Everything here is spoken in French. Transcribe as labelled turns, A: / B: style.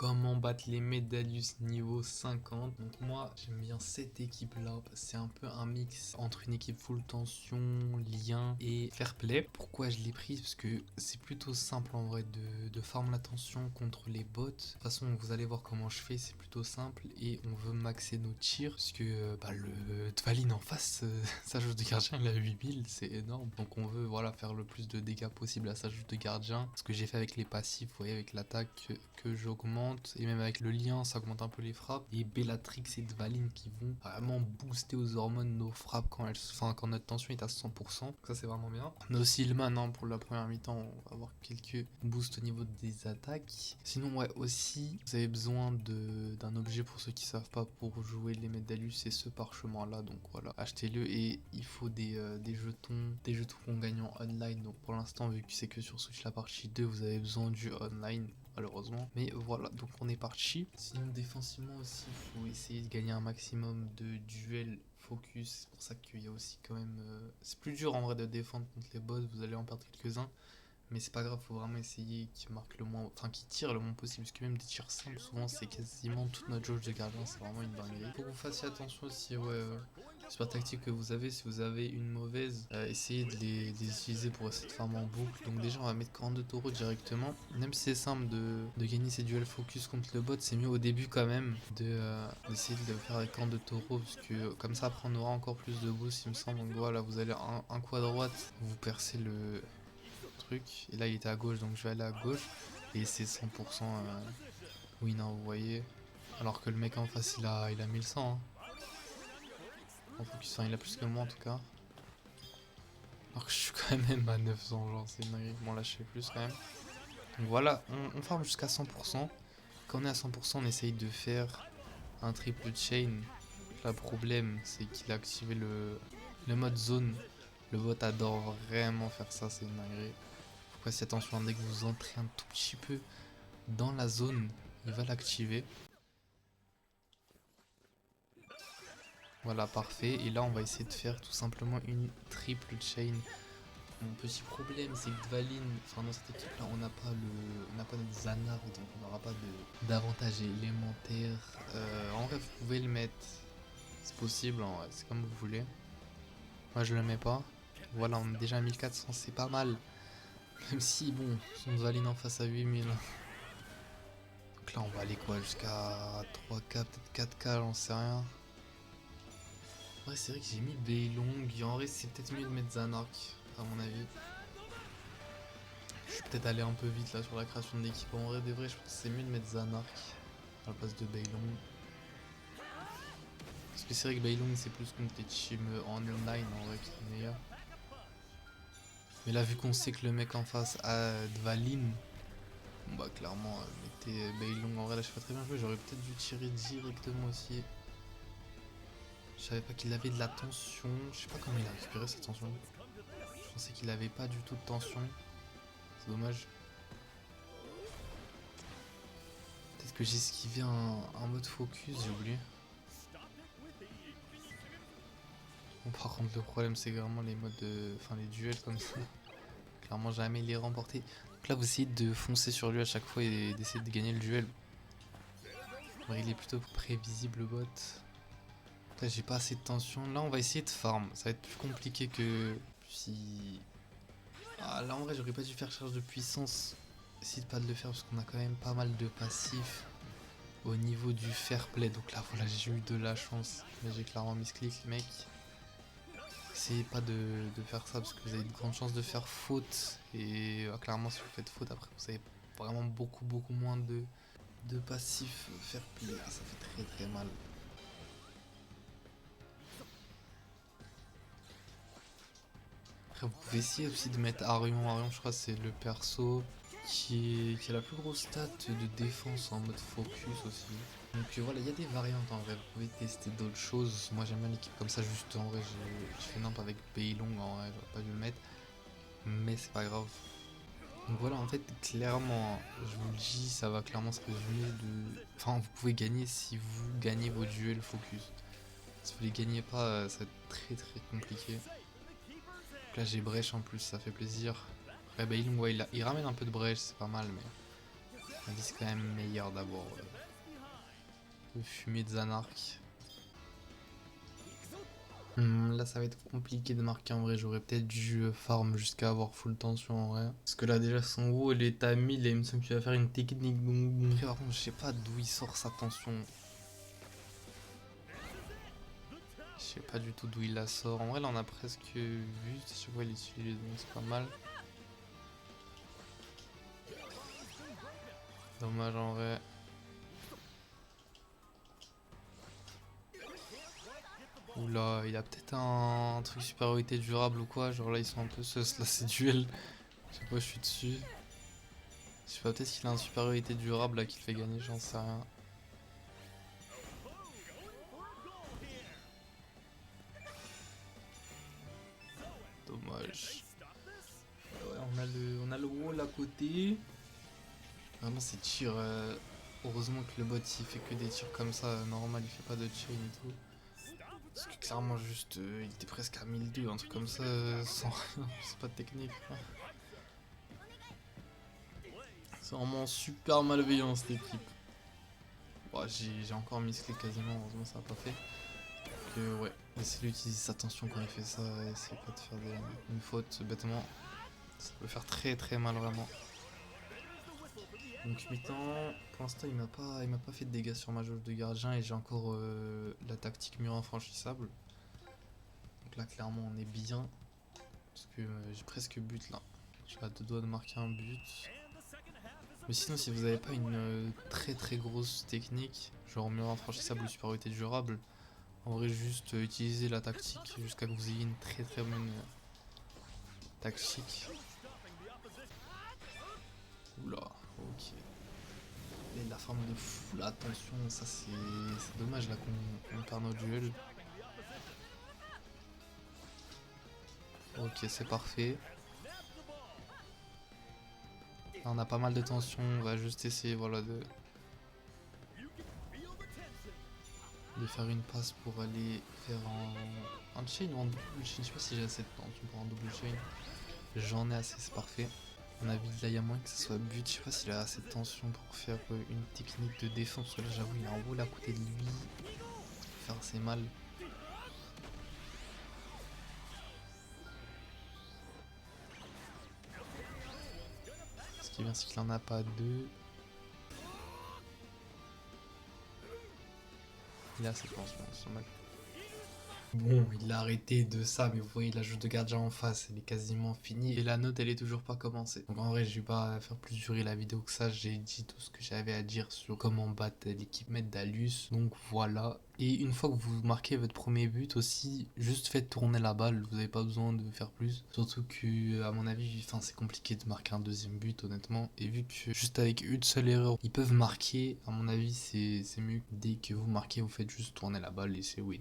A: Comment battre les Medalius niveau 50. Donc moi j'aime bien cette équipe là, c'est un peu un mix entre une équipe full tension, lien et fair play. Pourquoi je l'ai prise? Parce que c'est plutôt simple en vrai de farm la tension contre les bots. De toute façon vous allez voir comment je fais, c'est plutôt simple et on veut maxer nos tirs parce que le Dvalin en face, sa jauge de gardien il a 8000, c'est énorme. Donc on veut voilà faire le plus de dégâts possible à sa jauge de gardien. Ce que j'ai fait avec les passifs, vous voyez avec l'attaque que j'augmente et même avec le lien ça augmente un peu les frappes. Et Bellatrix et Dvalin qui vont vraiment booster aux hormones nos frappes quand notre tension est à 100%. Donc ça c'est vraiment bien. On a aussi le man pour la première mi-temps, on va avoir quelques boosts au niveau des attaques. Sinon ouais aussi vous avez besoin d'un objet pour ceux qui savent pas pour jouer les Medalius, c'est ce parchemin là. Donc voilà, achetez-le et il faut des jetons qu'on gagne en online. Donc pour l'instant vu que c'est que sur Switch la partie 2 vous avez besoin du online malheureusement, mais voilà donc on est parti. Sinon défensivement aussi il faut essayer de gagner un maximum de duels focus, c'est pour ça qu'il y a aussi quand même c'est plus dur en vrai de défendre contre les boss, vous allez en perdre quelques-uns mais c'est pas grave, faut vraiment essayer qu'ils marquent le moins, enfin qu'ils tirent le moins possible, parce que même des tirs simples souvent c'est quasiment toute notre jauge de gardien, c'est vraiment une dinguerie. Faut que vous fassiez attention aussi super tactique que vous avez, si vous avez une mauvaise, essayez de les utiliser pour essayer de farmer en boucle. Donc déjà on va mettre 42 taureaux directement, même si c'est simple de gagner ces duels focus contre le bot, c'est mieux au début quand même d'essayer de le faire avec 42 taureaux, parce que comme ça après on aura encore plus de boost il me semble. Donc voilà, vous allez un coup à droite, vous percez le truc, et là il était à gauche donc je vais aller à gauche et c'est 100% win, hein, vous voyez, alors que le mec en face il a 1100 hein. En focus, enfin, il a plus que moi en tout cas, alors que je suis quand même à 900, genre c'est une dinguerie. Bon là je fais plus quand même. Donc voilà, on farm jusqu'à 100%. Quand on est à 100% on essaye de faire un triple chain. Le problème c'est qu'il a activé le mode zone. Le bot adore vraiment faire ça, c'est une dinguerie. Faut passer attention, dès que vous entrez un tout petit peu dans la zone, il va l'activer. Voilà, parfait. Et là, on va essayer de faire tout simplement une triple chain. Mon petit problème, c'est que Dvalin, enfin dans cette équipe-là, on n'a pas notre Zanar, donc on n'aura pas d'avantage élémentaire. En vrai, vous pouvez le mettre, c'est possible, c'est comme vous voulez. Moi, je le mets pas. Voilà, on est déjà à 1400, c'est pas mal. Même si, bon, son Dvalin en face à 8000. Donc là, on va aller quoi, jusqu'à 3K, peut-être 4K, j'en sais rien. Ouais, c'est vrai que j'ai mis Beilong. En vrai, c'est peut-être mieux de mettre Zanark, à mon avis. Je suis peut-être allé un peu vite là sur la création de l'équipe. En vrai, je pense que c'est mieux de mettre Zanark à la place de Beilong. Parce que c'est vrai que Beilong, c'est plus contre les teams en online en vrai qui est meilleur. Mais là, vu qu'on sait que le mec en face a Dvalin, bon bah clairement, mettez Beilong. En vrai, là, je sais pas très bien jouer. J'aurais peut-être dû tirer directement aussi. Je savais pas qu'il avait de la tension. Je sais pas comment il a récupéré cette tension. Je pensais qu'il avait pas du tout de tension. C'est dommage. Peut-être que j'ai esquivé un mode focus, j'ai oublié. Bon, par contre, le problème, c'est vraiment les modes enfin, les duels comme ça. Clairement, jamais les remporter. Donc là, vous essayez de foncer sur lui à chaque fois et d'essayer de gagner le duel. Ouais, il est plutôt prévisible, le bot. Là, j'ai pas assez de tension. Là, on va essayer de farm. Ça va être plus compliqué que si... Ah, là, en vrai, j'aurais pas dû faire charge de puissance. Essayez de pas de le faire parce qu'on a quand même pas mal de passifs au niveau du fair play. Donc là, voilà, j'ai eu de la chance. Mais j'ai clairement misclick, mec. Essayez pas de faire ça parce que vous avez de grandes chances de faire faute. Et clairement, si vous faites faute, après, vous avez vraiment beaucoup moins de passifs fair play. Ça fait très mal. Après, vous pouvez essayer aussi de mettre Arion. Arion, je crois, c'est le perso qui a la plus grosse stat de défense en mode focus aussi. Donc voilà, il y a des variantes en vrai, vous pouvez tester d'autres choses. Moi j'aime bien l'équipe comme ça, juste en vrai, je fais nimp avec Beilong, en vrai, j'aurais pas dû le mettre. Mais c'est pas grave. Donc voilà, en fait, clairement, je vous le dis, ça va clairement se résumer de... Enfin, vous pouvez gagner si vous gagnez vos duels focus. Si vous les gagnez pas, ça va être très compliqué. Donc là, j'ai brèche en plus, ça fait plaisir. Après, Beilong, ouais, il ramène un peu de brèche, c'est pas mal, mais... La vie c'est quand même meilleur d'abord. Le fumier de Zanark. Là ça va être compliqué de marquer en vrai, j'aurais peut-être dû farm jusqu'à avoir full tension en vrai. Parce que là déjà son haut il est à 1000 et il me semble qu'il va faire une technique donc bon. Après par contre je sais pas d'où il sort sa tension. Je sais pas du tout d'où il la sort. En vrai là on a presque vu, je vois il utilise donc c'est pas mal. Dommage en vrai. Oula, il a peut-être un truc supériorité durable ou quoi. Genre là ils sont un peu sus là c'est duel. Je sais pas, je suis dessus. Je sais pas, peut-être qu'il a un supériorité durable là qui le fait gagner, j'en sais rien. Dommage. Ouais, on a le wall à côté. Vraiment ces tirs. Heureusement que le bot il fait que des tirs comme ça, normal, il fait pas de chain et tout. Parce que clairement juste il était presque à 1002, un truc comme ça, sans rien, c'est pas de technique. C'est vraiment super malveillant cette équipe. Ouais, j'ai encore misclick quasiment, heureusement ça a pas fait. Donc ouais, essayez d'utiliser sa tension quand il fait ça, essayez pas de faire une faute bêtement. Ça peut faire très très mal vraiment. Donc mi-temps, pour l'instant il m'a pas fait de dégâts sur ma jauge de gardien et j'ai encore la tactique mur infranchissable. Donc là clairement on est bien. Parce que j'ai presque but là. J'ai à deux doigts de marquer un but. Mais sinon si vous avez pas une très très grosse technique, genre mur infranchissable ou supériorité durable, en vrai juste utiliser la tactique jusqu'à que vous ayez une très très bonne tactique. Oula, ok. Et la forme de fou, là, attention, ça c'est dommage là qu'on perd notre duel. Ok, c'est parfait. Là, on a pas mal de tension, on va juste essayer voilà, de faire une passe pour aller faire un chain ou en double chain. Je sais pas si j'ai assez de tension pour un double chain. J'en ai assez, c'est parfait. On a vite là, il y a moins que ce soit but. Je sais pas s'il a assez de tension pour faire une technique de défense. Parce que là, j'avoue, il a un wall à côté de lui. Faire assez mal. Ce qui est bien, c'est qu'il en a pas deux. Il a assez de tension, c'est mal. Bon, il l'a arrêté de ça, mais vous voyez la jauge de gardien en face, elle est quasiment finie et la note elle est toujours pas commencée. Donc en vrai, je vais pas faire plus durer la vidéo que ça, j'ai dit tout ce que j'avais à dire sur comment battre l'équipe maître d'Alus. Donc voilà. Et une fois que vous marquez votre premier but aussi, juste faites tourner la balle, vous n'avez pas besoin de faire plus. Surtout que, à mon avis, c'est compliqué de marquer un deuxième but honnêtement. Et vu que juste avec une seule erreur, ils peuvent marquer, à mon avis, c'est mieux. Dès que vous marquez, vous faites juste tourner la balle et c'est win.